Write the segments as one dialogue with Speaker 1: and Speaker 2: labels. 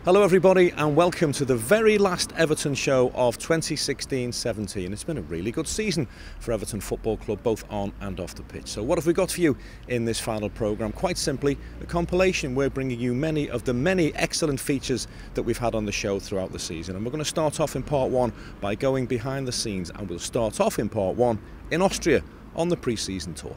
Speaker 1: Hello everybody and welcome to the very last Everton show of 2016-17. It's been a really good season for Everton Football Club, both on and off the pitch. So what have we got for you in this final programme? Quite simply, a compilation. We're bringing you many of the many excellent features that we've had on the show throughout the season. And we're going to start off in part one by going behind the scenes, and we'll start off in part one in Austria on the pre-season tour.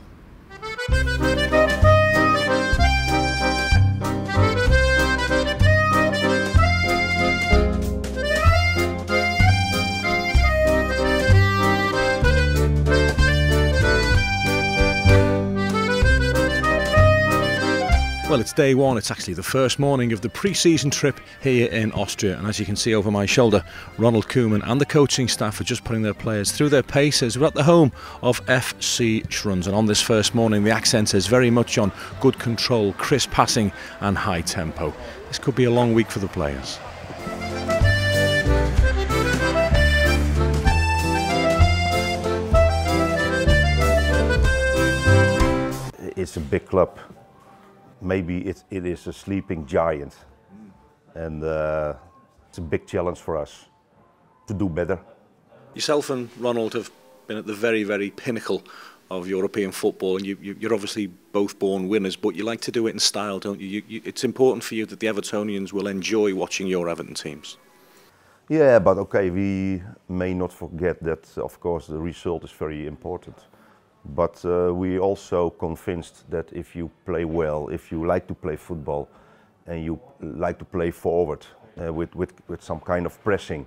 Speaker 1: Well, it's day one. It's actually the first morning of the pre-season trip here in Austria, and as you can see over my shoulder, Ronald Koeman and the coaching staff are just putting their players through their paces. We're at the home of FC Schruns, and on this first morning the accent is very much on good control, crisp passing and high tempo. This could be a long week for the players.
Speaker 2: It's a big club. Maybe it is a sleeping giant, and it's a big challenge for us to do better.
Speaker 1: Yourself and Ronald have been at the very, very pinnacle of European football, and you're obviously both born winners, but you like to do it in style, don't you? It's important for you that the Evertonians will enjoy watching your Everton teams.
Speaker 2: Yeah, but okay, we may not forget that, of course, the result is very important. But we're also convinced that if you play well, if you like to play football and you like to play forward with some kind of pressing,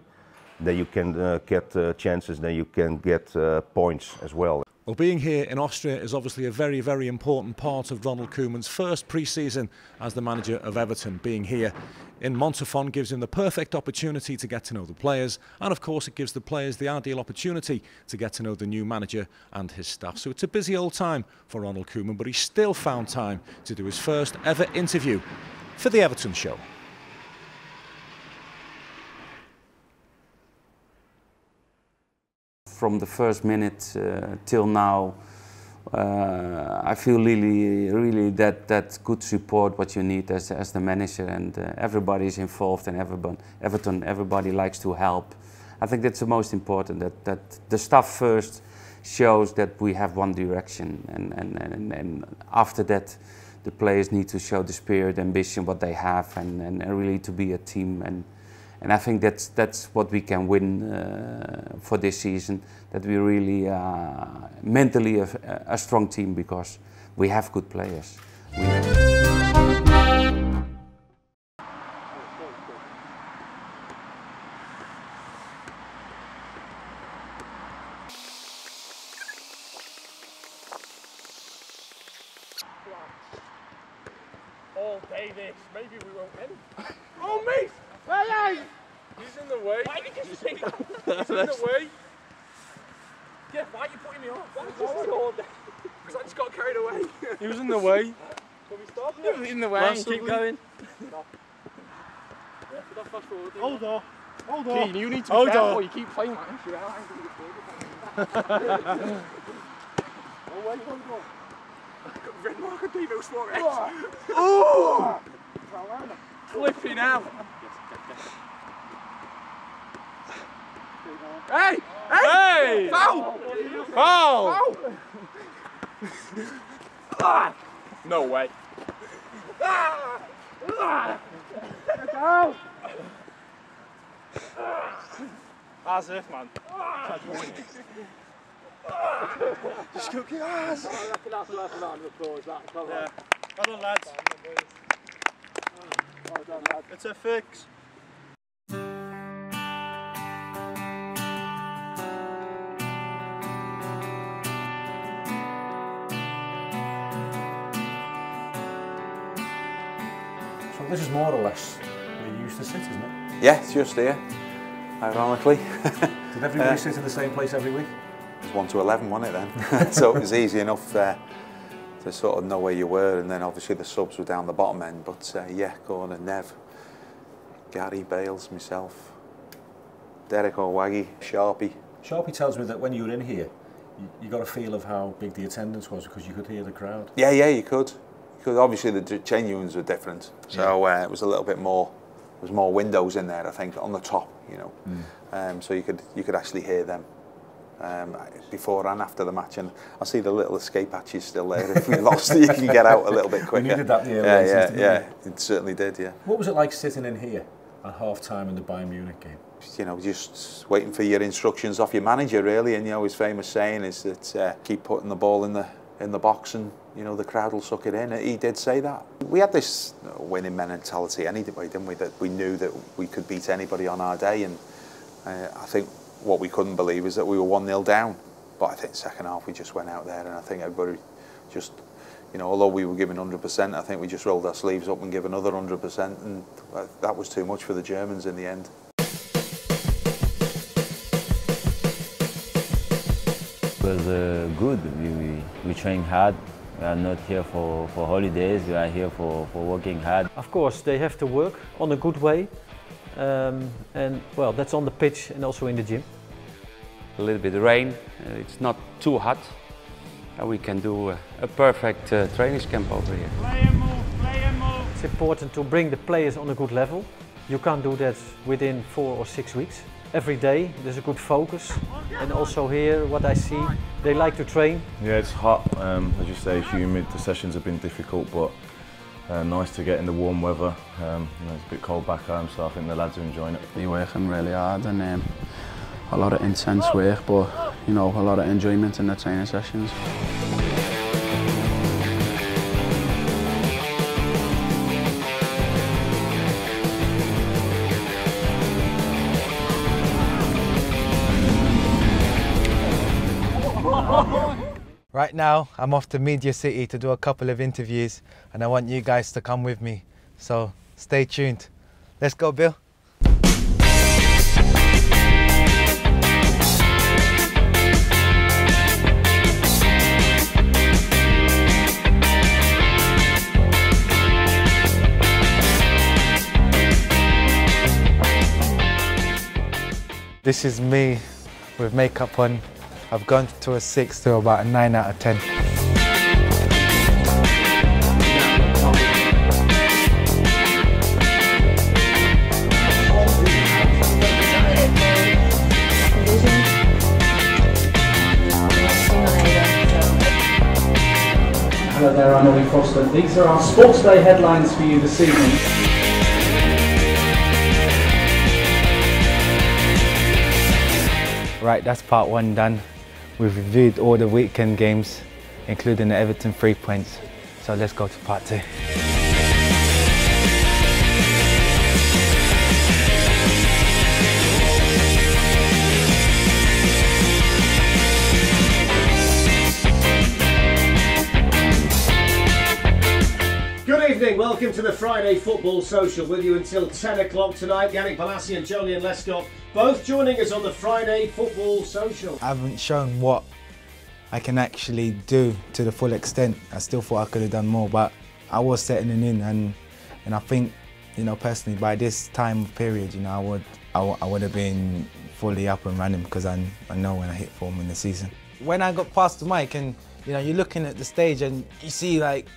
Speaker 2: then you can get chances, then you can get points as well.
Speaker 1: Well, being here in Austria is obviously a very, very important part of Ronald Koeman's first pre-season as the manager of Everton. Being here in Montafon gives him the perfect opportunity to get to know the players, and of course it gives the players the ideal opportunity to get to know the new manager and his staff. So it's a busy old time for Ronald Koeman, but he still found time to do his first ever interview for the Everton Show.
Speaker 3: From the first minute till now, I feel really that good support what you need as the manager, and everybody is involved, and everybody likes to help. I think that's the most important, that the staff first shows that we have one direction, and after that the players need to show the spirit, ambition what they have, and really to be a team. And I think that's what we can win for this season, that we really mentally a strong team, because we have good players.
Speaker 4: All day this, maybe we won't win. Oh mate! Hey! He's in the way. Why did you say that? He's in the way. Yeah, why are you putting me off? Because I just got carried away. He was in the way. Can we stop? He was in the way. Keep going. Stop. Yeah, fast forward. Hold on. Hold on. Keane, you need to be careful. You keep playing like this. Oh, wait, hold on. Red mark on Dino Suarez. Oh! Flipping out. Hey! Hey! Foul! Foul! Ah! No way. As if, man. Just go get ass. I reckon that's worth a round of applause, that. Yeah. Well done, lads. Well done, lads. It's a fix.
Speaker 1: So this is more or less where you used to sit, isn't it?
Speaker 5: Yeah, it's just here, ironically.
Speaker 1: Did everybody sit in the same place every week?
Speaker 5: It was 1 to 11, wasn't it then? So it was easy enough to sort of know where you were, and then obviously the subs were down the bottom end. But yeah, Gordon, Nev, Gary, Bales, myself, Derek O'Waggy, Sharpie.
Speaker 1: Sharpie tells me that when you were in here, you got a feel of how big the attendance was because you could hear the crowd.
Speaker 5: Yeah, you could. Because obviously the changing rooms were different, so it was a little bit more was more windows in there, I think, on the top, you know, so you could actually hear them before and after the match. And I see the little escape hatches still there. If we lost, you can get out a little bit quicker.
Speaker 1: You needed that the early season,
Speaker 5: yeah, it certainly did. Yeah.
Speaker 1: What was it like sitting in here at half-time in the Bayern Munich game?
Speaker 5: You know, just waiting for your instructions off your manager, really. And you know, his famous saying is that keep putting the ball in the box, and you know the crowd will suck it in. He did say that. We had this winning mentality anyway, didn't we? That we knew that we could beat anybody on our day, and I think what we couldn't believe is that we were 1-0 down. But I think second half we just went out there, and I think everybody just, you know, although we were giving 100%, I think we just rolled our sleeves up and gave another 100%, and that was too much for the Germans in the end.
Speaker 6: It was good. We train hard. We are not here for holidays. We are here for working hard.
Speaker 7: Of course, they have to work on a good way, and well, that's on the pitch and also in the gym.
Speaker 3: A little bit of rain. It's not too hot. We can do a perfect training camp over here.
Speaker 4: Play and move, play and move.
Speaker 7: It's important to bring the players on a good level. You can't do that within 4 or 6 weeks. Every day there's a good focus, and also here what I see, they like to train.
Speaker 8: Yeah, it's hot, as you say, humid. The sessions have been difficult, but nice to get in the warm weather. You know, it's a bit cold back home, so I think the lads are enjoying it.
Speaker 9: We're working really hard, and a lot of intense work, but you know, a lot of enjoyment in the training sessions.
Speaker 10: Right now, I'm off to Media City to do a couple of interviews, and I want you guys to come with me. So stay tuned. Let's go, Bill. This is me with makeup on. I've gone to a 6 to about a 9 out of 10.
Speaker 11: Hello there, I'm Ollie Foster. These are our Sports Day headlines for you this evening.
Speaker 10: Right, that's part 1 done. We've reviewed all the weekend games, including the Everton 3 points. So let's go to part 2.
Speaker 12: Good evening, welcome to the Friday Football Social. With you until 10 o'clock tonight. Yannick Balassi and Jolyon Lescott both joining us on the Friday Football Social.
Speaker 10: I haven't shown what I can actually do to the full extent. I still thought I could have done more, but I was settling in, and I think, you know, personally, by this time period, you know, I would have been fully up and running, because I know when I hit form in the season. When I got past the mic, and you know, you're looking at the stage and you see like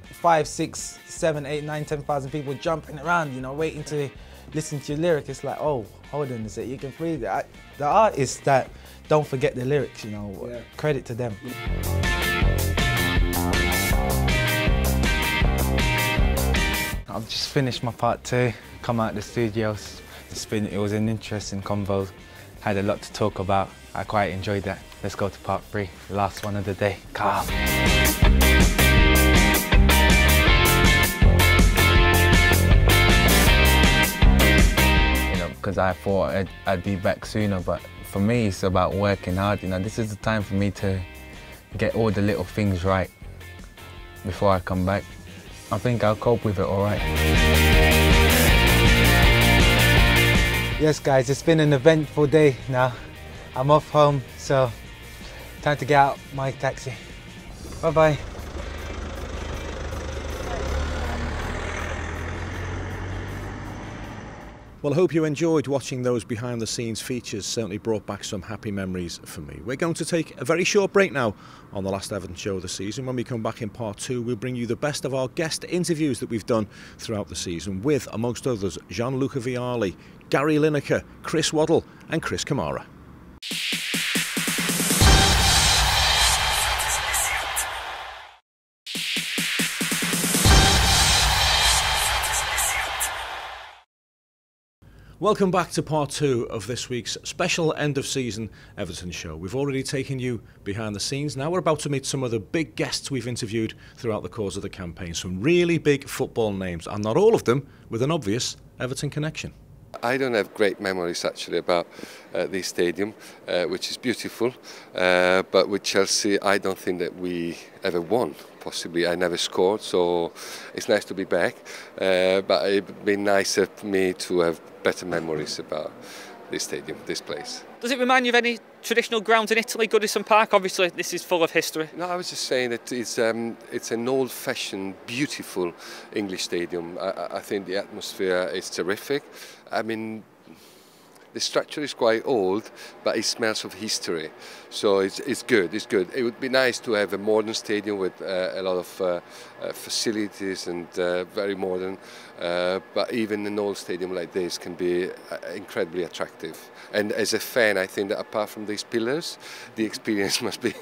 Speaker 10: 5, 6, 7, 8, 9, 10,000 people jumping around, you know, waiting to listen to your lyric. It's like, oh, hold on a sec, you can freeze it. The artists that don't forget the lyrics, you know, yeah. Credit to them. I've just finished my part 2, come out of the studios. It was an interesting convo, had a lot to talk about. I quite enjoyed that. Let's go to part 3, the last one of the day. Calm. Because I thought I'd be back sooner, but for me it's about working hard. You know, this is the time for me to get all the little things right before I come back. I think I'll cope with it all right. Yes guys, it's been an eventful day now. I'm off home, so time to get out my taxi. Bye-bye.
Speaker 1: Well, I hope you enjoyed watching those behind the scenes features. Certainly brought back some happy memories for me. We're going to take a very short break now on the last Everton show of the season. When we come back in part 2, we'll bring you the best of our guest interviews that we've done throughout the season with, amongst others, Gianluca Vialli, Gary Lineker, Chris Waddle and Chris Kamara. Welcome back to part 2 of this week's special end of season Everton show. We've already taken you behind the scenes. Now we're about to meet some of the big guests we've interviewed throughout the course of the campaign. Some really big football names, and not all of them with an obvious Everton connection.
Speaker 13: I don't have great memories actually about this stadium, which is beautiful, but with Chelsea I don't think that we ever won. Possibly I never scored, so it's nice to be back, but it'd be nicer for me to have better memories about this stadium, this place.
Speaker 14: Does it remind you of any traditional grounds in Italy? Goodison Park, obviously this is full of history.
Speaker 13: No, I was just saying that it's an old-fashioned, beautiful English stadium. I think the atmosphere is terrific. I mean, the structure is quite old, but it smells of history. So it's good, it's good. It would be nice to have a modern stadium with a lot of facilities and very modern, but even an old stadium like this can be incredibly attractive. And as a fan, I think that apart from these pillars, the experience must be,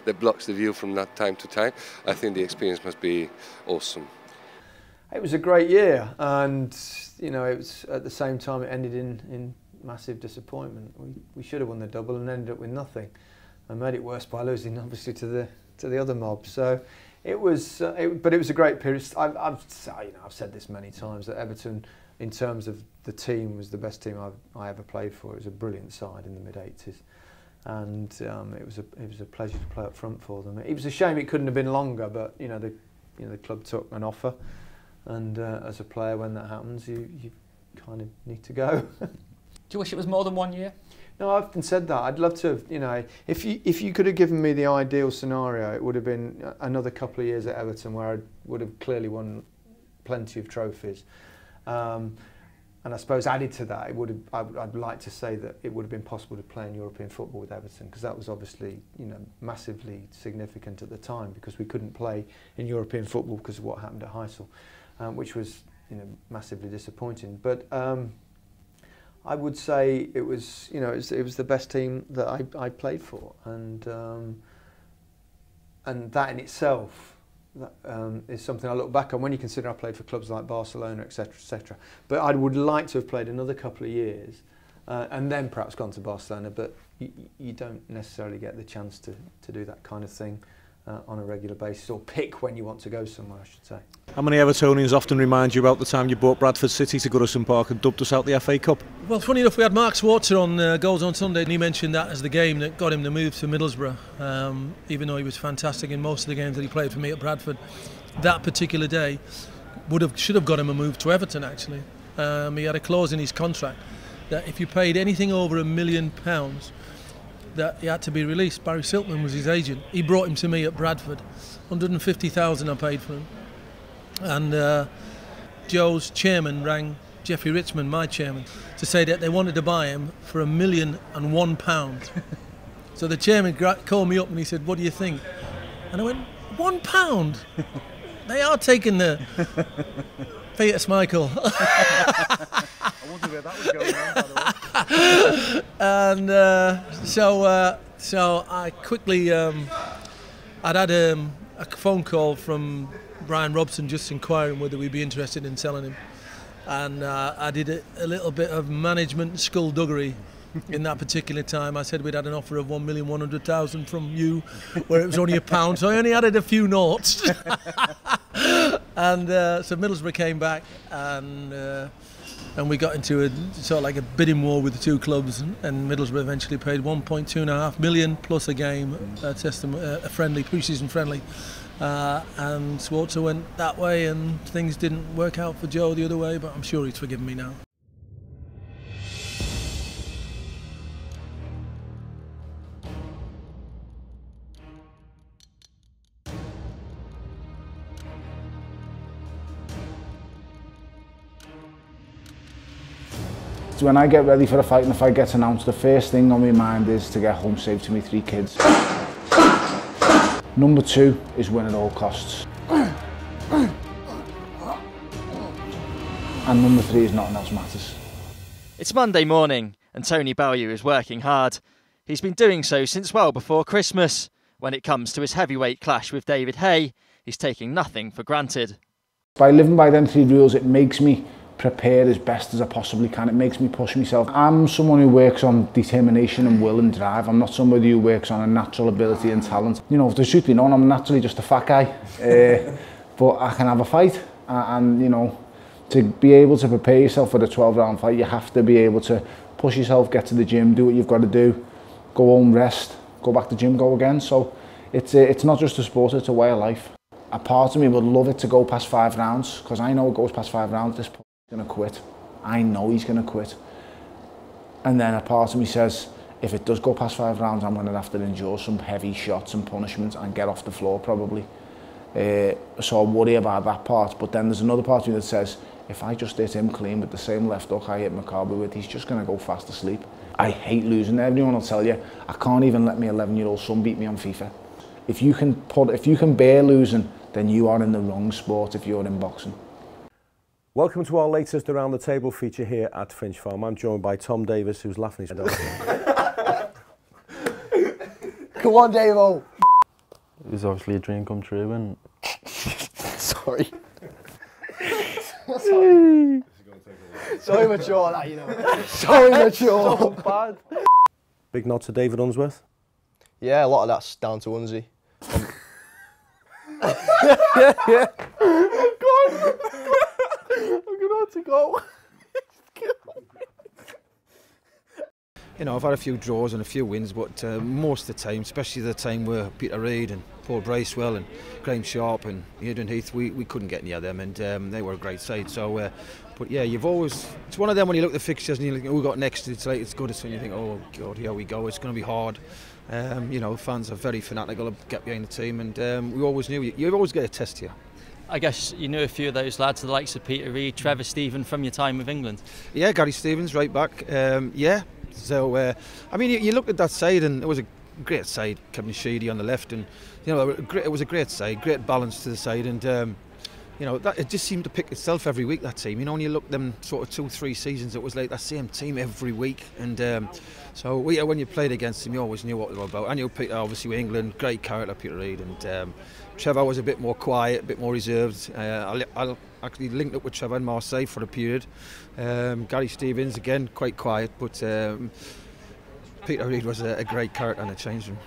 Speaker 13: that blocks the view from that time to time, I think the experience must be awesome.
Speaker 15: It was a great year, and you know, it was at the same time it ended in massive disappointment. We should have won the double and ended up with nothing, and made it worse by losing obviously to the other mob. So it was, but it was a great period. I've said this many times that Everton, in terms of the team, was the best team I ever played for. It was a brilliant side in the mid-80s, and it was a pleasure to play up front for them. It was a shame it couldn't have been longer, but the club took an offer, and as a player, when that happens, you kind of need to go.
Speaker 14: Do you wish it was more than 1 year?
Speaker 15: No, I've often said that. I'd love to have, if you could have given me the ideal scenario, it would have been another couple of years at Everton where I would have clearly won plenty of trophies. And I suppose added to that, I'd like to say that it would have been possible to play in European football with Everton, because that was obviously massively significant at the time, because we couldn't play in European football because of what happened at Heysel, which was massively disappointing. But I would say it was the best team that I played for, and that in itself is something I look back on when you consider I played for clubs like Barcelona, etc., etc. But I would like to have played another couple of years, and then perhaps gone to Barcelona. But you don't necessarily get the chance to do that kind of thing on a regular basis, or pick when you want to go somewhere, I should say.
Speaker 1: How many Evertonians often remind you about the time you brought Bradford City to Goodison Park and dubbed us out the FA Cup?
Speaker 16: Well, funny enough, we had Mark Schwarzer on Goals on Sunday, and he mentioned that as the game that got him the move to Middlesbrough, even though he was fantastic in most of the games that he played for me at Bradford. That particular day should have got him a move to Everton, actually. He had a clause in his contract that if you paid anything over £1 million, that he had to be released. Barry Siltman was his agent. He brought him to me at Bradford. 150,000 I paid for him. And Joe's chairman rang Jeffrey Richmond, my chairman, to say that they wanted to buy him for £1,001. So the chairman called me up and he said, "What do you think?" And I went, £1? They are taking the Peter Michael.
Speaker 8: I wondered where that was going on, by the way.
Speaker 16: And so I quickly, I'd had a phone call from Brian Robson just inquiring whether we'd be interested in selling him, and I did a little bit of management skullduggery in that particular time. I said we'd had an offer of 1,100,000 from you, where it was only £1, so I only added a few noughts. And so Middlesbrough came back, and we got into a sort of like a bidding war with the two clubs, and Middlesbrough eventually paid £1.25 million plus a game, a friendly, pre-season friendly. And Schwarzer went that way, and things didn't work out for Joe the other way, but I'm sure he's forgiven me now.
Speaker 17: So when I get ready for a fight and the fight gets announced, the first thing on my mind is to get home safe to my 3 kids. Number 2 is win at all costs. And number 3 is nothing else matters.
Speaker 18: It's Monday morning and Tony Bellew is working hard. He's been doing so since well before Christmas. When it comes to his heavyweight clash with David Hay, he's taking nothing for granted.
Speaker 17: By living by them 3 rules, it makes me prepare as best as I possibly can. It makes me push myself. I'm someone who works on determination and will and drive. I'm not somebody who works on a natural ability and talent. You know, if the truth be known, I'm naturally just a fat guy. But I can have a fight and, you know, to be able to prepare yourself for the 12-round fight, you have to be able to push yourself, get to the gym, do what you've got to do, go home, rest, go back to the gym, go again. So it's not just a sport, it's a way of life. A part of me would love it to go past 5 rounds, because I know it goes past 5 rounds, this going to quit. I know he's going to quit. And then a part of me says, if it does go past 5 rounds, I'm going to have to endure some heavy shots and punishments and get off the floor probably. So I worry about that part. But then there's another part of me that says, if I just hit him clean with the same left hook I hit McCarby with, he's just going to go fast asleep. I hate losing. Everyone will tell you, I can't even let my 11-year-old son beat me on FIFA. If you can bear losing, then you are in the wrong sport if you're in boxing.
Speaker 1: Welcome to our latest Around the Table feature here at Finch Farm. I'm joined by Tom Davis, who's laughing his head off.
Speaker 19: Come on, Davo.
Speaker 20: It was obviously a dream come true and...
Speaker 19: Sorry. Sorry. So immature that, you know. So immature.
Speaker 20: So bad.
Speaker 1: Big nod to David Unsworth.
Speaker 19: Yeah, a lot of that's down to Unsy.
Speaker 20: Yeah. Go on. I'm going to have to go.
Speaker 21: You know, I've had a few draws and a few wins, but most of the time, especially the time where Peter Reid and Paul Bracewell and Graham Sharp and Aidan Heath, we couldn't get near them, and they were a great side. So, but yeah, it's one of them when you look at the fixtures and you think, oh, we got next, it's like, it's good, and you think, oh God, here we go, it's going to be hard. You know, fans are very fanatical to get behind the team, and we always knew you always get a test here.
Speaker 18: I guess you knew a few of those lads, the likes of Peter Reid, Trevor Stephen from your time with England.
Speaker 21: Yeah, Gary Stevens, right back. Yeah, so I mean, you looked at that side, and it was a great side. Kevin Sheedy on the left, and you know, it was a great side, great balance to the side, and you know, it just seemed to pick itself every week, that team. You know, when you look at them sort of 2-3 seasons, it was like that same team every week, and so yeah, when you played against them, you always knew what they were about. I knew Peter, obviously with England, great character, Peter Reid, and Trevor was a bit more quiet, a bit more reserved. I actually linked up with Trevor in Marseille for a period. Gary Stevens, again, quite quiet, but Peter Reid was a great character in the change room.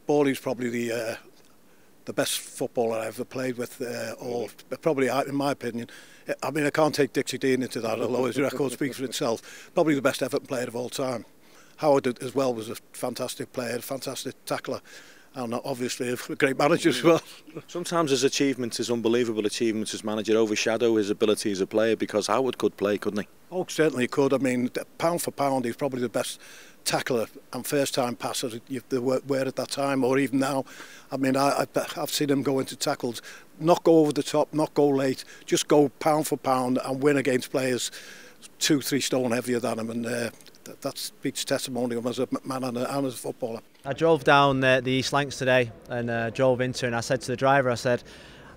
Speaker 22: Ballie's probably the best footballer I ever played with, or probably, in my opinion. I mean, I can't take Dixie Dean into that, although his record speaks for itself. Probably the best Everton player of all time. Howard as well was a fantastic player, a fantastic tackler. And obviously a great manager as well.
Speaker 1: Sometimes his achievements, his unbelievable achievements as manager, overshadow his ability as a player, because Howard could play, couldn't he?
Speaker 22: Oh, certainly he could. I mean, pound for pound, he's probably the best tackler and first-time passer there were at that time, or even now. I mean, I've seen him go into tackles, not go over the top, not go late, just go pound for pound and win against players 2-3 stone heavier than him, and that speaks testimony of him as a man and as a footballer.
Speaker 23: I drove down the East Lancs today and drove into, and I said to the driver, I said,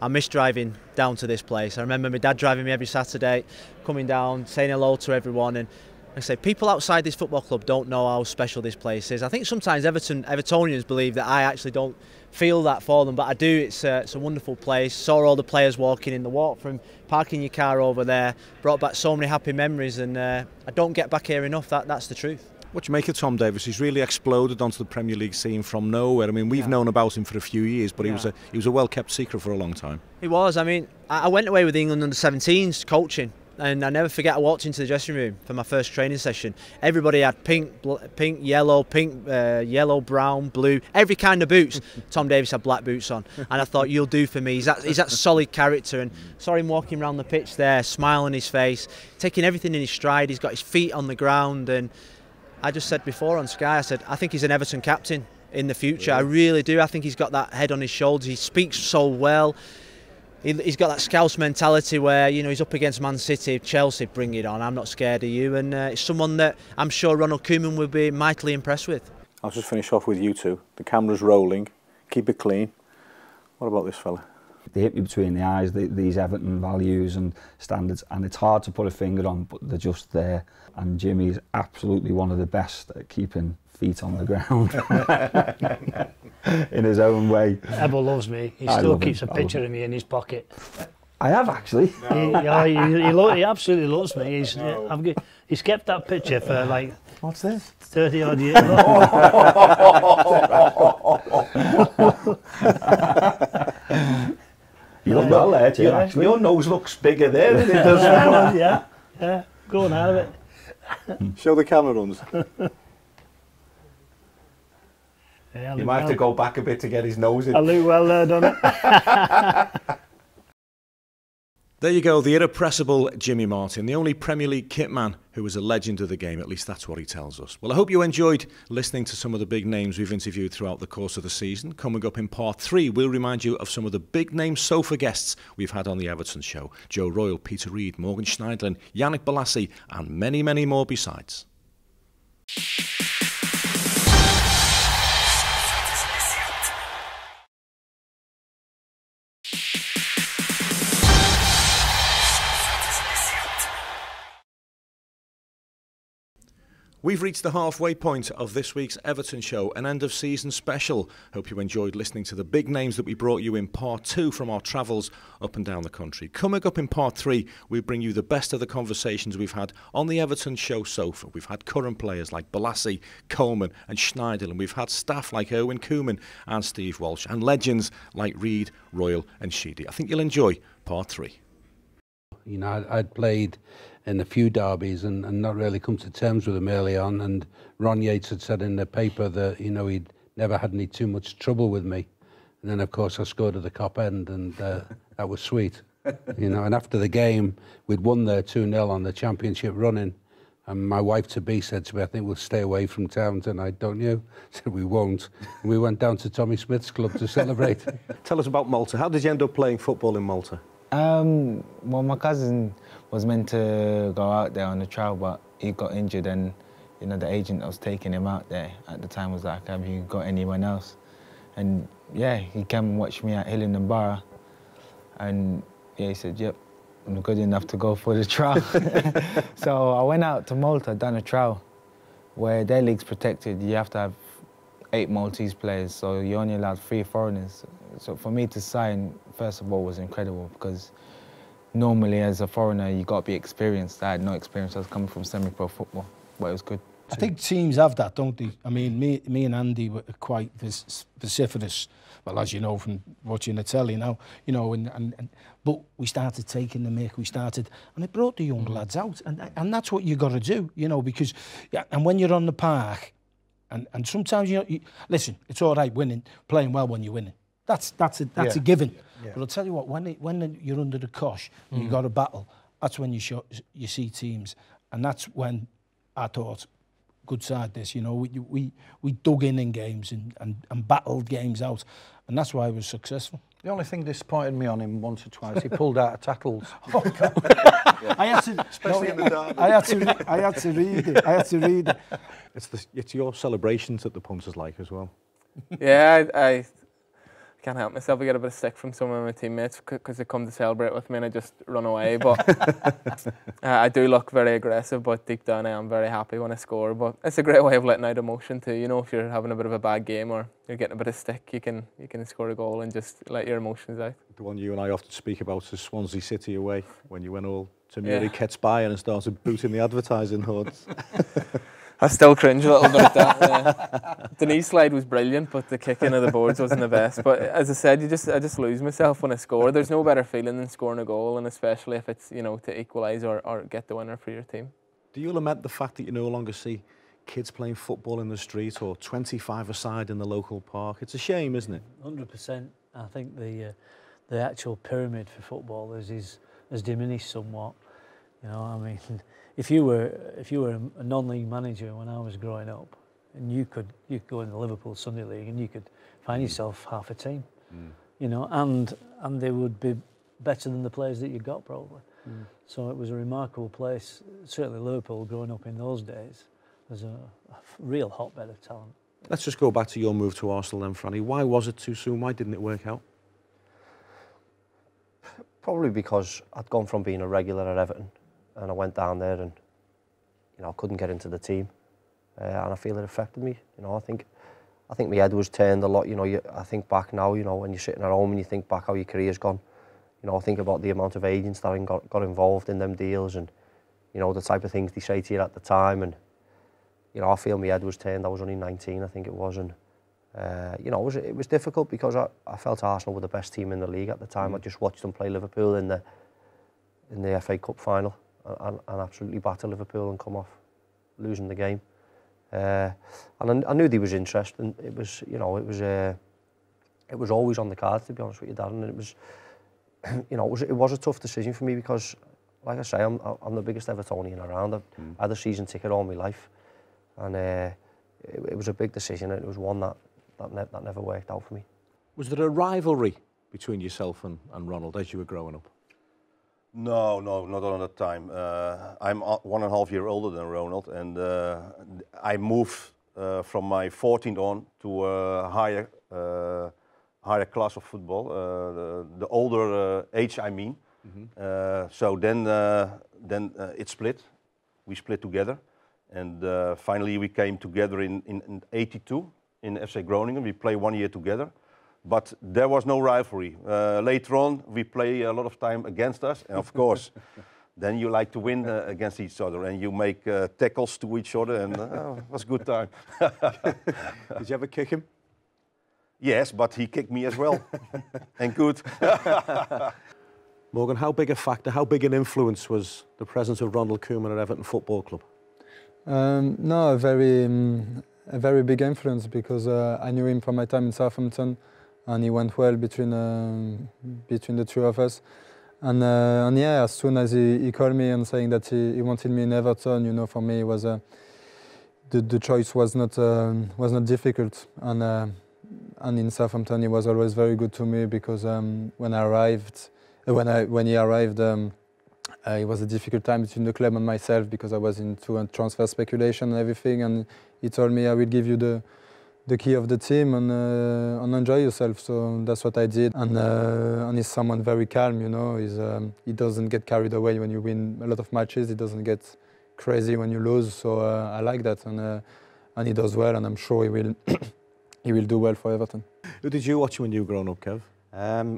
Speaker 23: I miss driving down to this place. I remember my dad driving me every Saturday, coming down, saying hello to everyone, and I say people outside this football club don't know how special this place is. I think sometimes Evertonians believe that I actually don't feel that for them, but I do. It's a wonderful place. Saw all the players walking in, the walk from parking your car over there brought back so many happy memories, and I don't get back here enough. That's the truth.
Speaker 1: What do you make of Tom Davis? He's really exploded onto the Premier League scene from nowhere. I mean, we've known about him for a few years, but he was a well-kept secret for a long time.
Speaker 23: He was. I mean, I went away with England under-17s coaching, and I never forget, I walked into the dressing room for my first training session. Everybody had pink, yellow, brown, blue, every kind of boots. Tom Davis had black boots on, and I thought, you'll do for me. He's that solid character, and saw him walking around the pitch there, smile on his face, taking everything in his stride. He's got his feet on the ground, and I just said before on Sky, I said, I think he's an Everton captain in the future. I really do. I think he's got that head on his shoulders. He speaks so well. he's got that Scouse mentality where, you know, he's up against Man City, Chelsea, bring it on, I'm not scared of you, and it's someone that I'm sure Ronald Koeman would be mightily impressed with.
Speaker 1: I'll just finish off with you two. The camera's rolling, keep it clean. What about this fella?
Speaker 2: They hit me between the eyes, these Everton values and standards, and it's hard to put a finger on, but they're just there. And Jimmy's absolutely one of the best at keeping feet on the ground in his own way.
Speaker 5: Ebba loves me. He still keeps a picture of me in his pocket.
Speaker 2: I have actually.
Speaker 5: He absolutely loves me. He's kept that picture for like...
Speaker 2: What's this?
Speaker 5: 30 odd years.
Speaker 2: You look well there, Jim, actually.
Speaker 6: Your nose looks bigger there than it does now.
Speaker 5: Yeah, going out of it.
Speaker 1: Show the camera runs.
Speaker 6: Yeah, you might have to go back a bit to get his nose in.
Speaker 5: I look well there, don't I?
Speaker 1: There you go, the irrepressible Jimmy Martin, the only Premier League kit man who was a legend of the game, at least that's what he tells us. Well, I hope you enjoyed listening to some of the big names we've interviewed throughout the course of the season. Coming up in part 3, we'll remind you of some of the big name sofa guests we've had on the Everton Show. Joe Royle, Peter Reid, Morgan Schneiderlin, Yannick Bolasie and many, many more besides. We've reached the halfway point of this week's Everton Show, an end-of-season special. Hope you enjoyed listening to the big names that we brought you in part 2 from our travels up and down the country. Coming up in part 3, we bring you the best of the conversations we've had on the Everton Show sofa. We've had current players like Bolasie, Coleman and Schneiderlin. We've had staff like Erwin Koeman and Steve Walsh, and legends like Reid, Royle and Sheedy. I think you'll enjoy part 3.
Speaker 24: You know, I'd played in a few derbies and not really come to terms with him early on, and Ron Yates had said in the paper that, you know, he'd never had any too much trouble with me. And then, of course, I scored at the Cop End, and that was sweet. You know, and after the game, we'd won there 2-0 on the championship running, and my wife-to-be said to me, I think we'll stay away from town tonight, don't you? I said, we won't. And we went down to Tommy Smith's club to celebrate.
Speaker 1: Tell us about Malta. How did you end up playing football in Malta?
Speaker 10: Well, my cousin was meant to go out there on the trial, but he got injured, and you know the agent that was taking him out there at the time was like, "Have you got anyone else?" And yeah, he came and watched me at Hillingdon Borough, and yeah, he said, "Yep, I'm good enough to go for the trial." So I went out to Malta, done a trial, where their league's protected. You have to have 8 Maltese players, so you're only allowed 3 foreigners. So for me to sign, first of all, was incredible, because normally as a foreigner, you got to be experienced. I had no experience. I was coming from semi-pro football, but it was good.
Speaker 5: I think teams have that, don't they? I mean, me and Andy were quite vociferous, well, as you know from watching the telly now, you know, but we started taking the mick, and it brought the young lads out, and that's what you got to do, you know, because, and when you're on the park, and sometimes, you know, listen, it's all right winning, playing well when you're winning. That's a given. Yeah. But I'll tell you what, when you're under the cosh and you've got a battle, that's when you see teams, and that's when I thought, good side this, you know, we dug in games and battled games out, and that's why I was successful.
Speaker 6: The only thing disappointed me on him once or twice, he pulled out of tackles.
Speaker 5: Oh, God. I had to, especially in the derby. I had to read it.
Speaker 1: It's your celebrations that the punters like as well.
Speaker 25: Yeah, I can't help myself. I get a bit of stick from some of my teammates because they come to celebrate with me and I just run away. But I do look very aggressive, but deep down I am very happy when I score. But it's a great way of letting out emotion too. You know, if you're having a bit of a bad game or you're getting a bit of stick, you can score a goal and just let your emotions out.
Speaker 1: The one you and I often speak about is Swansea City away, when you went all to Mary Kets-Bayern and started booting the advertising hoods.
Speaker 25: I still cringe a little bit at that. Yeah. The knee slide was brilliant, but the kicking of the boards wasn't the best. But as I said, I just lose myself when I score. There's no better feeling than scoring a goal, and especially if it's, you know, to equalise or get the winner for your team.
Speaker 1: Do you lament the fact that you no longer see kids playing football in the street or 25-a-side in the local park? It's a shame, isn't it?
Speaker 5: 100%. I think the actual pyramid for footballers has diminished somewhat. You know, I mean, if you were a non-league manager when I was growing up, and you could go in the Liverpool Sunday League and you could find yourself half a team, you know, and there would be
Speaker 3: better than the players that you got, probably. So it was a remarkable place. Certainly Liverpool, growing up in those days, was a real hotbed of talent.
Speaker 1: Let's just go back to your move to Arsenal then, Franny. Why was it too soon? Why didn't it work out?
Speaker 4: Probably because I'd gone from being a regular at Everton and I went down there and, you know, I couldn't get into the team. And I feel it affected me. You know, I think my head was turned a lot. You know, I think back now, you know, when you're sitting at home and you think back how your career's gone. You know, I think about the amount of agents that got involved in them deals and, you know, the type of things they say to you at the time. And, you know, I feel my head was turned. I was only 19, I think it was. And, you know, it was difficult because I felt Arsenal were the best team in the league at the time. I just watched them play Liverpool in the FA Cup final and absolutely batter Liverpool and come off losing the game. And I knew there was interest, and it was, you know, it was always on the cards, to be honest with you, Darren. And it was, you know, it was a tough decision for me because, like I say, I'm the biggest Evertonian around. I had a season ticket all my life, and it was a big decision, and it was one that never worked out for me.
Speaker 1: Was there a rivalry between yourself and Ronald as you were growing up?
Speaker 7: No, not on that time. I'm 1.5 years older than Ronald, and I moved from my 14th on to a higher class of football, the older age, I mean. So then it split. We split together, and finally we came together in '82 in FC Groningen. We played 1 year together. But there was no rivalry. Later on, we play a lot of time against us, and of course, then you like to win against each other, and you make tackles to each other, and it was a good time.
Speaker 1: Did you ever kick him?
Speaker 7: Yes, but he kicked me as well, and good.
Speaker 1: Morgan, how big a factor, how big an influence was the presence of Ronald Koeman at Everton Football Club?
Speaker 9: No, a very big influence, because I knew him from my time in Southampton, and he went well between the two of us. And yeah, as soon as he called me and saying that he wanted me in Everton, you know, for me it was the choice was not difficult. And in Southampton he was always very good to me, because when he arrived, it was a difficult time between the club and myself, because I was into transfer speculation and everything, and he told me, I will give you the key of the team and enjoy yourself. So that's what I did. And he's someone very calm, you know. He doesn't get carried away when you win a lot of matches. He doesn't get crazy when you lose. So I like that, and he does well, and I'm sure he will he will do well for Everton.
Speaker 1: Who did you watch when you were growing up, Kev?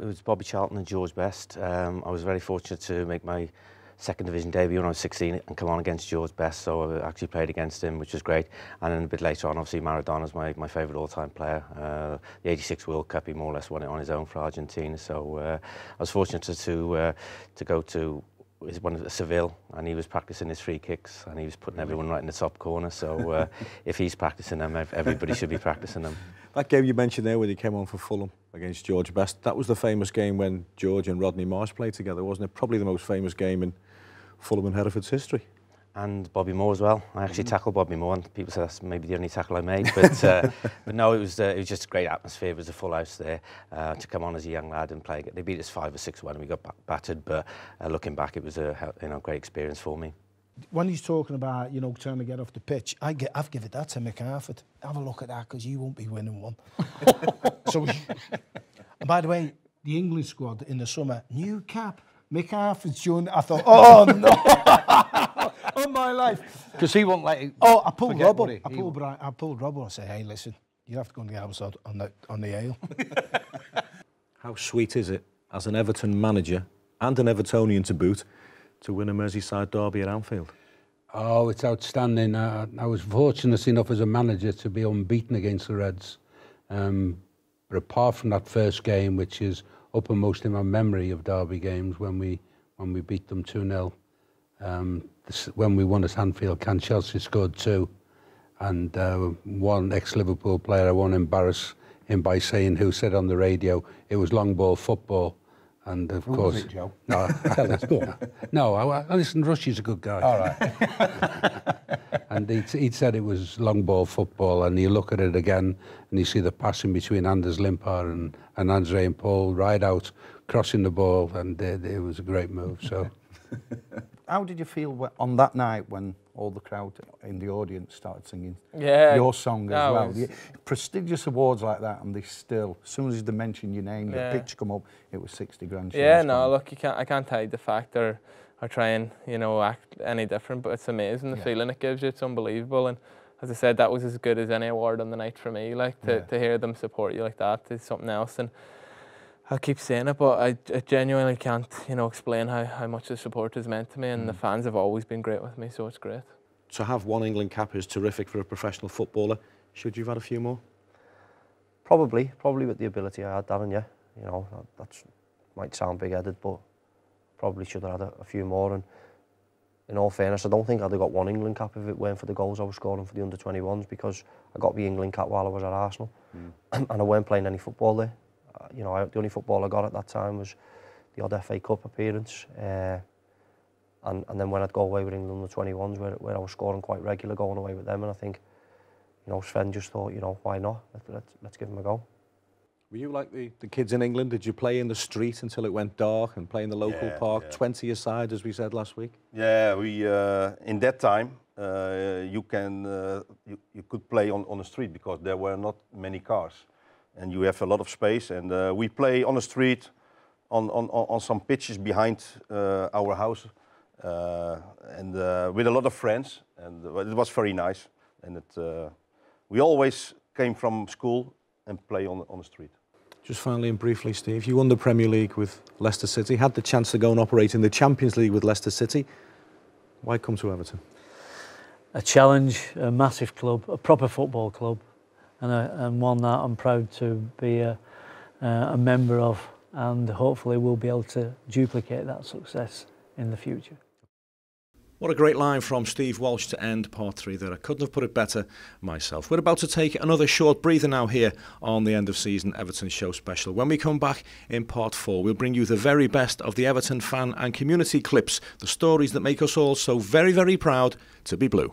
Speaker 11: It was Bobby Charlton and George Best. I was very fortunate to make my second division debut when I was 16 and come on against George Best, so I actually played against him, which was great. And then a bit later on, obviously Maradona's my favourite all-time player. The '86 World Cup, he more or less won it on his own for Argentina. So I was fortunate to go to one of Seville, and he was practicing his free kicks, and he was putting everyone right in the top corner. So if he's practicing them, everybody should be practicing them.
Speaker 1: That game you mentioned there when he came on for Fulham against George Best, that was the famous game when George and Rodney Marsh played together, wasn't it? Probably the most famous game in Fulham and Hereford's history.
Speaker 11: And Bobby Moore as well. I actually tackled Bobby Moore, and people say that's maybe the only tackle I made. But no, it was just a great atmosphere. It was a full house there to come on as a young lad and play. They beat us 5 or 6-1, and we got battered. But looking back, it was a great experience for me.
Speaker 5: When he's talking about, you know, trying to get off the pitch, I've given that to Mick Harford. Have a look at that, because you won't be winning one. And by the way, the England squad in the summer, new cap, Mick Harford's joined. I thought, oh no, on my life.
Speaker 21: Because he won't let you.
Speaker 5: Oh, I pulled Robbo. I pulled Robbo and said, hey, listen, you have to go in the house on the ale.
Speaker 1: How sweet is it, as an Everton manager and an Evertonian to boot, to win a Merseyside derby at Anfield?
Speaker 24: Oh, it's outstanding. I was fortunate enough as a manager to be unbeaten against the Reds. But apart from that first game, which is uppermost in my memory of derby games, when we beat them 2-0, when we won at Anfield, Can Chelsea scored 2, and one ex-Liverpool player, I won't embarrass him by saying, who said on the radio, it was long ball football. And of course,
Speaker 21: was it, Joe?
Speaker 24: No, tell us, go on. No, listen, Rushy's a good guy.
Speaker 21: All right.
Speaker 24: And he'd said it was long ball football, and you look at it again and you see the passing between Anders Limpar and Andre and Paul right out, crossing the ball, and it was a great move. So,
Speaker 6: how did you feel on that night when all the crowd in the audience started singing your song as well? Prestigious awards like that, and they still, as soon as they mention your name, your pitch come up, it was 60 grand.
Speaker 25: Yeah, no, look, I can't hide the fact or try and, you know, act any different, but it's amazing the feeling it gives you. It's unbelievable, and as I said, that was as good as any award on the night for me. Like to hear them support you like that is something else, and I'll keep saying it, but I genuinely can't, you know, explain how much the support has meant to me, and the fans have always been great with me, so it's great.
Speaker 1: To have one England cap is terrific for a professional footballer. Should you have had a few more?
Speaker 4: Probably with the ability I had, Darren, yeah. You know, that might sound big-headed, but probably should have had a few more. And in all fairness, I don't think I'd have got one England cap if it weren't for the goals I was scoring for the under-21s, because I got the England cap while I was at Arsenal, and I weren't playing any football there. You know, the only football I got at that time was the odd FA Cup appearance, and then when I'd go away with England under-21s, where I was scoring quite regular, going away with them, and I think, you know, Sven just thought, you know, why not? Let's give him a go.
Speaker 1: Were you like the kids in England? Did you play in the street until it went dark and play in the local park, 20 aside, as we said last week?
Speaker 7: Yeah, we in that time you could play on the street because there were not many cars, and you have a lot of space. And we play on the street, on some pitches behind our house, and with a lot of friends, and it was very nice. And we always came from school and play on the street.
Speaker 1: Just finally and briefly, Steve, you won the Premier League with Leicester City, had the chance to go and operate in the Champions League with Leicester City. Why come to Everton?
Speaker 3: A challenge, a massive club, a proper football club, and one that I'm proud to be a member of, and hopefully we'll be able to duplicate that success in the future.
Speaker 1: What a great line from Steve Walsh to end part 3 there. I couldn't have put it better myself. We're about to take another short breather now here on the end of season Everton Show special. When we come back in part 4, we'll bring you the very best of the Everton fan and community clips, the stories that make us all so very, very proud to be blue.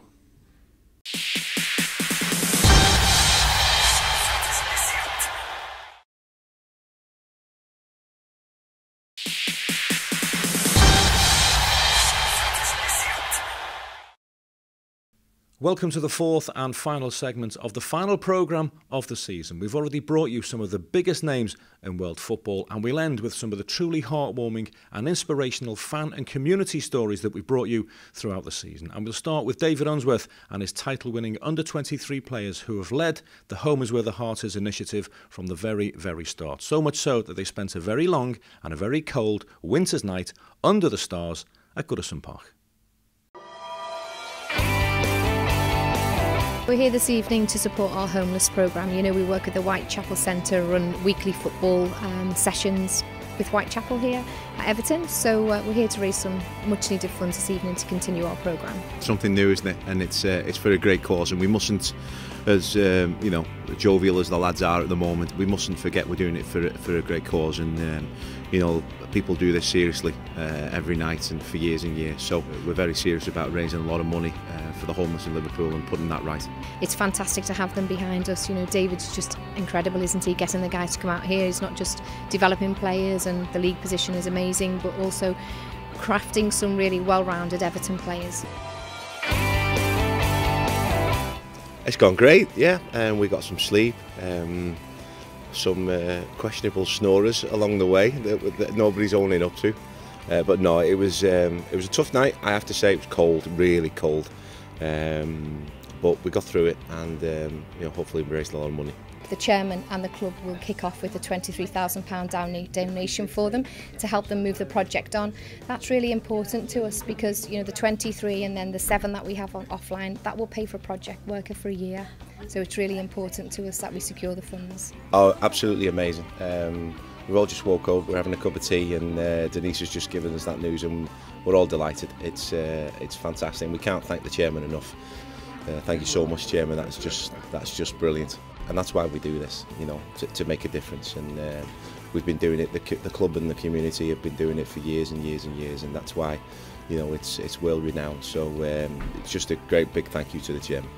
Speaker 1: Welcome to the 4th and final segment of the final programme of the season. We've already brought you some of the biggest names in world football, and we'll end with some of the truly heartwarming and inspirational fan and community stories that we've brought you throughout the season. And we'll start with David Unsworth and his title-winning under-23 players who have led the Home is Where the Heart Is initiative from the very, very start. So much so that they spent a very long and a very cold winter's night under the stars at Goodison Park.
Speaker 8: We're here this evening to support our homeless programme. You know, we work at the Whitechapel Centre, run weekly football sessions with Whitechapel here at Everton. So we're here to raise some much needed funds this evening to continue our programme.
Speaker 12: Something new, isn't it? And it's for a great cause, and we mustn't, as you know, jovial as the lads are at the moment, we mustn't forget we're doing it for a great cause. And you know, people do this seriously every night and for years and years. So we're very serious about raising a lot of money for the homeless in Liverpool and putting that right.
Speaker 8: It's fantastic to have them behind us. You know, David's just incredible, isn't he? Getting the guys to come out here. He's not just developing players, and the league position is amazing, but also crafting some really well-rounded Everton players.
Speaker 12: It's gone great, yeah, and we got some sleep, some questionable snorers along the way that nobody's owning up to, but no, it was a tough night. I have to say, it was cold, really cold, but we got through it, and you know, hopefully we raised a lot of money.
Speaker 8: The chairman and the club will kick off with a £23,000 donation for them to help them move the project on. That's really important to us because, you know, the 23 and then the 7 that we have on offline, that will pay for a project worker for a year. So it's really important to us that we secure the funds.
Speaker 12: Oh, absolutely amazing. We've all just woke up, we're having a cup of tea, and Denise has just given us that news, and we're all delighted. It's fantastic, and we can't thank the chairman enough. Thank you so much, Chairman. That's just brilliant. And that's why we do this, you know, to make a difference. And we've been doing it. The club and the community have been doing it for years and years and years, and that's why, you know, it's world renowned. So it's just a great big thank you to the gym.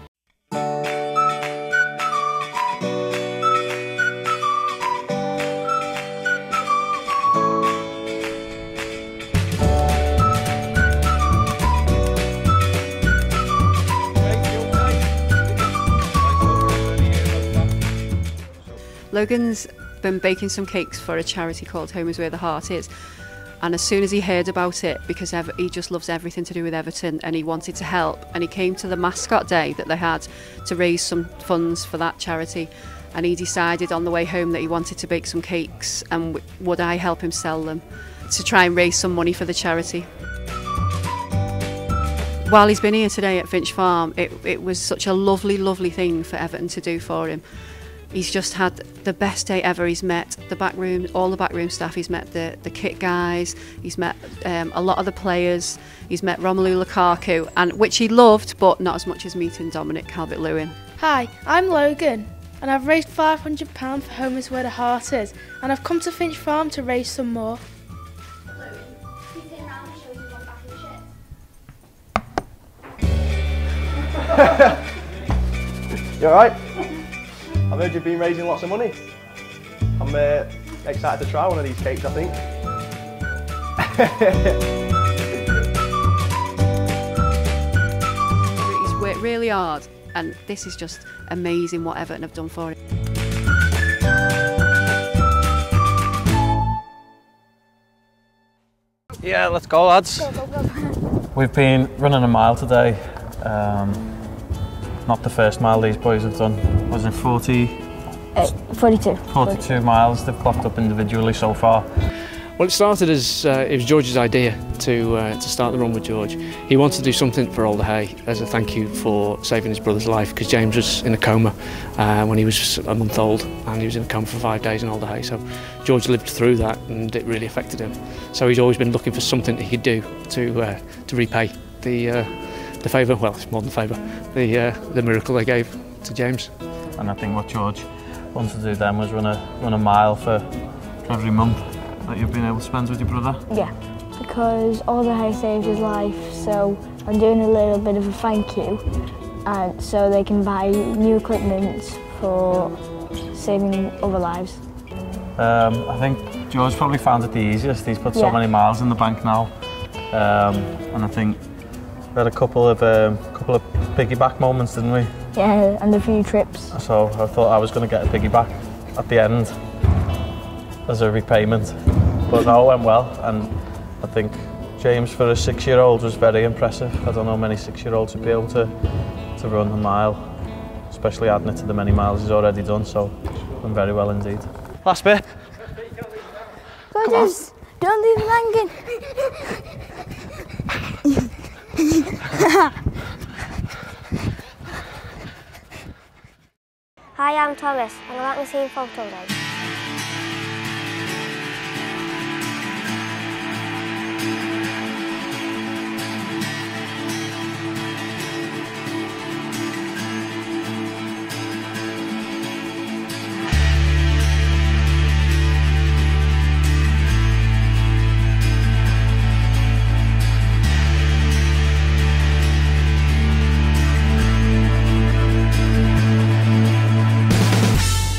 Speaker 13: Logan's been baking some cakes for a charity called Home is Where the Heart Is, and as soon as he heard about it, because he just loves everything to do with Everton and he wanted to help, and he came to the mascot day that they had to raise some funds for that charity, and he decided on the way home that he wanted to bake some cakes and would I help him sell them to try and raise some money for the charity. While he's been here today at Finch Farm, it was such a lovely, lovely thing for Everton to do for him. He's just had the best day ever. He's met the backroom, all the backroom staff. He's met the kit guys. He's met a lot of the players. He's met Romelu Lukaku, and which he loved, but not as much as meeting Dominic Calvert-Lewin.
Speaker 14: Hi, I'm Logan, and I've raised £500 for Home is Where the Heart Is, and I've come to Finch Farm to raise some more.
Speaker 15: You alright? I've heard you've been raising lots of money. I'm excited to try one of these cakes, I think.
Speaker 13: He's worked really hard, and this is just amazing what Everton have done for him.
Speaker 16: Yeah, let's go, lads. We've been running a mile today. Not the first mile these boys have done. Was it 42 miles they've clocked up individually so far.
Speaker 17: Well, it started as it was George's idea to start the run with George. He wanted to do something for Alder Hay as a thank you for saving his brother's life, because James was in a coma when he was a month old, and he was in a coma for 5 days in Alder Hay. So George lived through that, and it really affected him. So he's always been looking for something he could do to repay the favour. Well, it's more than favour. The miracle they gave to James.
Speaker 16: And I think what George wanted to do then was run a mile for every month that you've been able to spend with your brother.
Speaker 26: Yeah, because Alder Hay saved his life, so I'm doing a little bit of a thank you, and so they can buy new equipment for saving other lives.
Speaker 16: I think George probably found it the easiest. He's put so many miles in the bank now, and I think we had a couple of piggyback moments, didn't we?
Speaker 26: Yeah, and a few trips.
Speaker 16: So I thought I was going to get a piggyback at the end as a repayment, but no, it went well, and I think James, for a 6-year-old, was very impressive. I don't know many 6-year-olds would be able to run a mile, especially adding it to the many miles he's already done, so done very well indeed.
Speaker 17: Last bit.
Speaker 26: Gorgeous, don't leave him hanging.
Speaker 27: Hi, I'm Thomas, and I like my team photo day.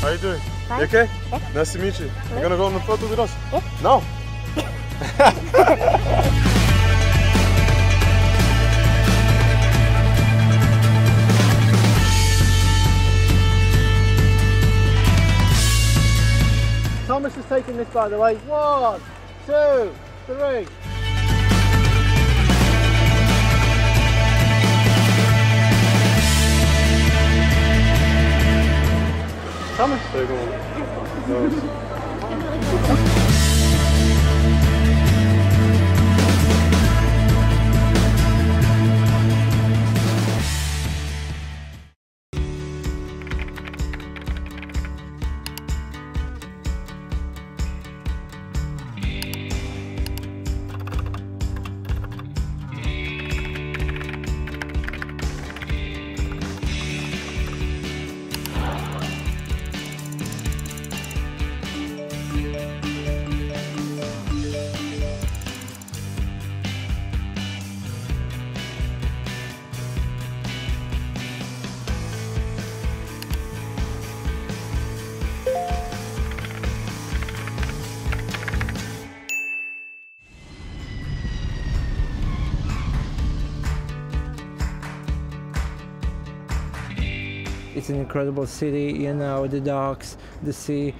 Speaker 28: How you doing?
Speaker 27: Fine.
Speaker 28: You okay?
Speaker 27: Yeah.
Speaker 28: Nice to meet you.
Speaker 27: Yeah.
Speaker 28: You gonna go on the photo with us?
Speaker 27: Yeah.
Speaker 28: No.
Speaker 20: Thomas is taking this, by the way. 1, 2, 3.
Speaker 28: Thomas. There you go.
Speaker 2: It's an incredible city, you know, the docks, the sea,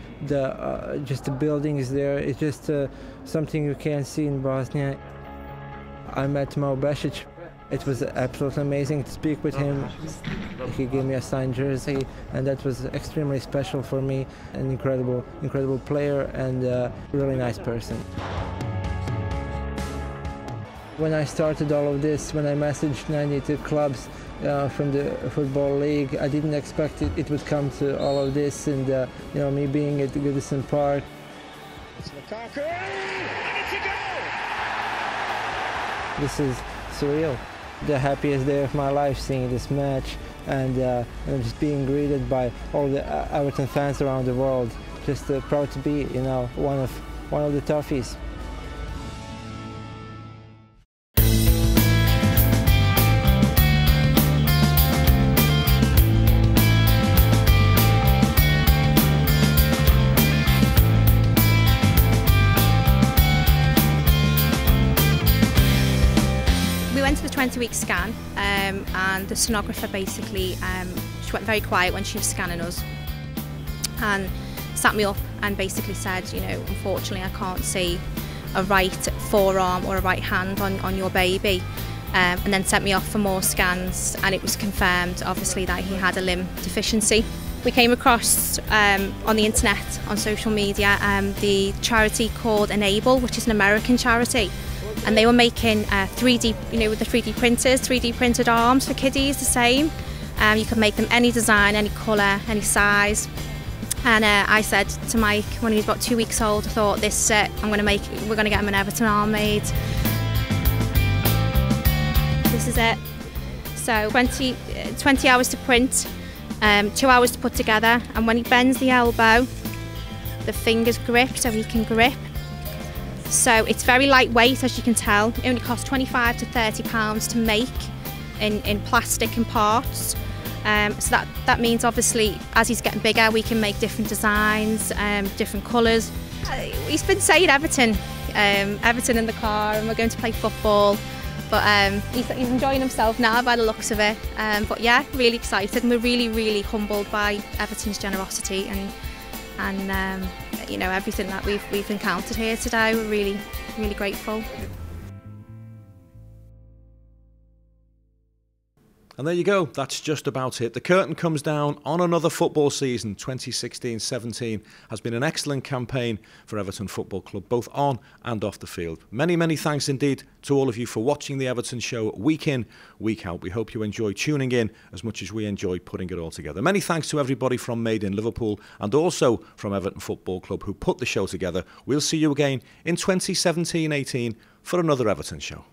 Speaker 2: just the buildings there. It's just something you can't see in Bosnia. I met Mo Besic. It was absolutely amazing to speak with him. He gave me a signed jersey, and that was extremely special for me. An incredible player and a really nice person. When I started all of this, when I messaged 92 clubs from the Football League, I didn't expect it would come to all of this, and you know, me being at Goodison Park. It's Lukaku, and it's a goal! This is surreal. The happiest day of my life seeing this match, and just being greeted by all the Everton fans around the world. Just proud to be, you know, one of the toughies.
Speaker 9: We went to the 20-week scan, and the sonographer basically, she went very quiet when she was scanning us, and sat me up and basically said, you know, unfortunately I can't see a right forearm or a right hand on your baby, and then sent me off for more scans, and it was confirmed obviously that he had a limb deficiency. We came across on the internet, on social media, the charity called Enable, which is an American charity. And they were making 3D, you know, with the 3D printers, 3D printed arms for kiddies, the same. You could make them any design, any colour, any size. And I said to Mike, when he was about 2 weeks old, I thought, we're going to get him an Everton arm made. This is it. So 20 hours to print, 2 hours to put together. And when he bends the elbow, the fingers grip so he can grip. So it's very lightweight, as you can tell. It only costs £25 to £30 to make in plastic and parts. So that means obviously as he's getting bigger we can make different designs, different colours. He's been saying Everton in the car, and we're going to play football. But he's enjoying himself now by the looks of it. But yeah, really excited, and we're really humbled by Everton's generosity and you know, everything that we've encountered here today. We're really grateful.
Speaker 1: And there you go, that's just about it. The curtain comes down on another football season. 2016-17 has been an excellent campaign for Everton Football Club, both on and off the field. Many thanks indeed to all of you for watching the Everton Show week in, week out. We hope you enjoy tuning in as much as we enjoy putting it all together. Many thanks to everybody from Made in Liverpool and also from Everton Football Club who put the show together. We'll see you again in 2017-18 for another Everton Show.